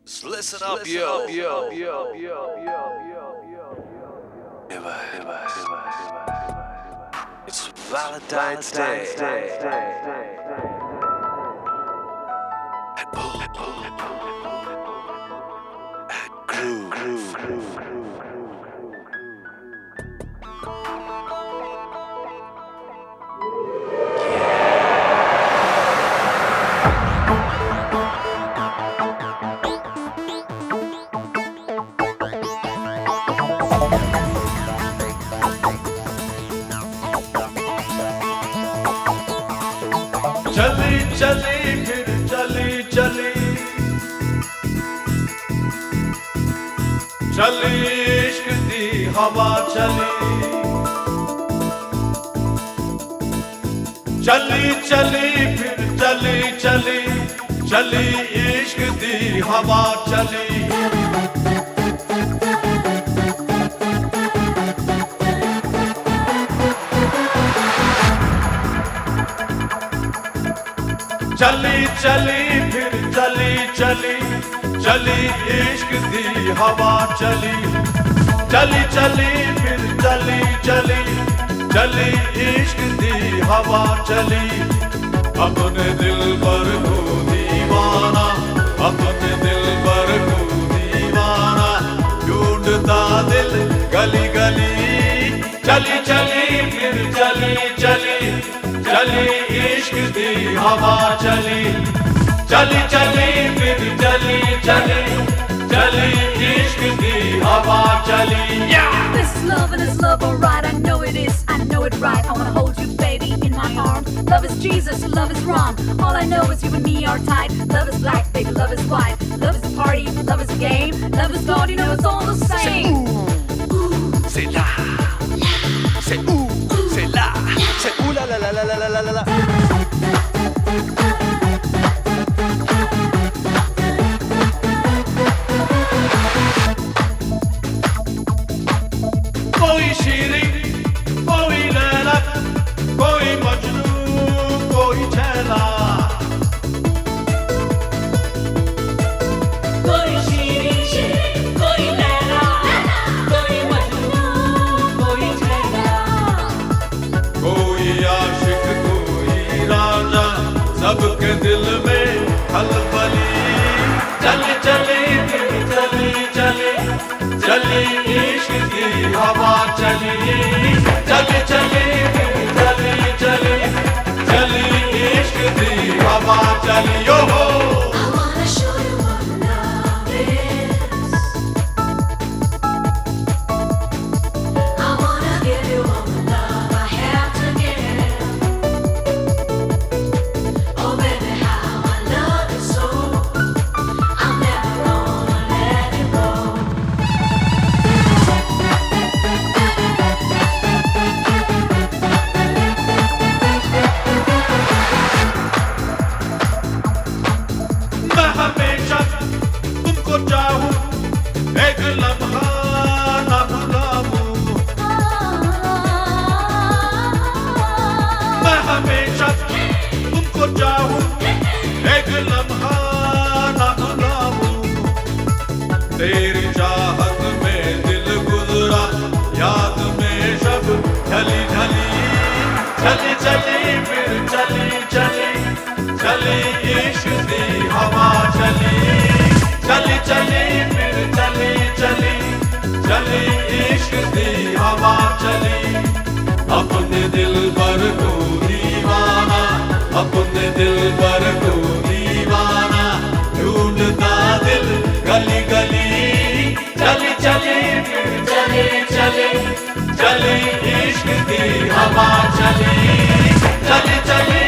So listen up, yo. It's Valentine's Day. And groove. चली चली फिर चली चली चली इश्क दी हवा चली चली चली फिर चली चली चली इश्क दी हवा चली चली चली फिर चली चली चली इश्क दी हवा चली चली चली फिर चली चली चली इश्क दी हवा चली अपने दिल पर को दीवाना अपने दिल पर को दीवाना ढूंढता दिल गली गली चली चली फिर चली चली चली इश्क दी हवा चली चली चली फिर चली चली चली इश्क दी हवा चली This is love and it's love, alright. I know it is, I know it right. I wanna hold you, baby, in my arms. Love is Jesus, love is wrong. All I know is you and me are tight. Love is black, baby, love is white. Love is a party, love is a game. Love is God, you know it's all the same. C'est là. C'est où? C'est là. C'est où la la la la la la la la. कोई शीरी कोई लैला कोई मजनू कोई छैला कोई शीरी कोई लैला कोई मजनू कोई छैला कोई आशिक कोई राजा सबके दिल में खलबली चली चली फिर चली चली चली इश्क की हवा चली चली चली फिर चली चली चली इश्क की हवा चली यो हो I wanna show you what love is. I wanna give you all the love I have to give. Oh baby, how I love you so. I'm never gonna let you go. मैं हमेशा तुमको चाहूं एक लम्हा ना भुलाऊं मैं हमेशा तुमको चाहूं एक लम्हा ना भुलाऊं तेरी चाहत में दिल गुजरा याद में शब ढली ढली चली चली फिर चली चली चली इश्क दी हवा चली चली चली फिर चली चली चली इश्क दी हवा चली अपने दिल पर को दीवाना अपने दिल पर को दीवाना ढूंढता दिल गली गली चली चली फिर चली चली चली इश्क दी हवा चली चली चली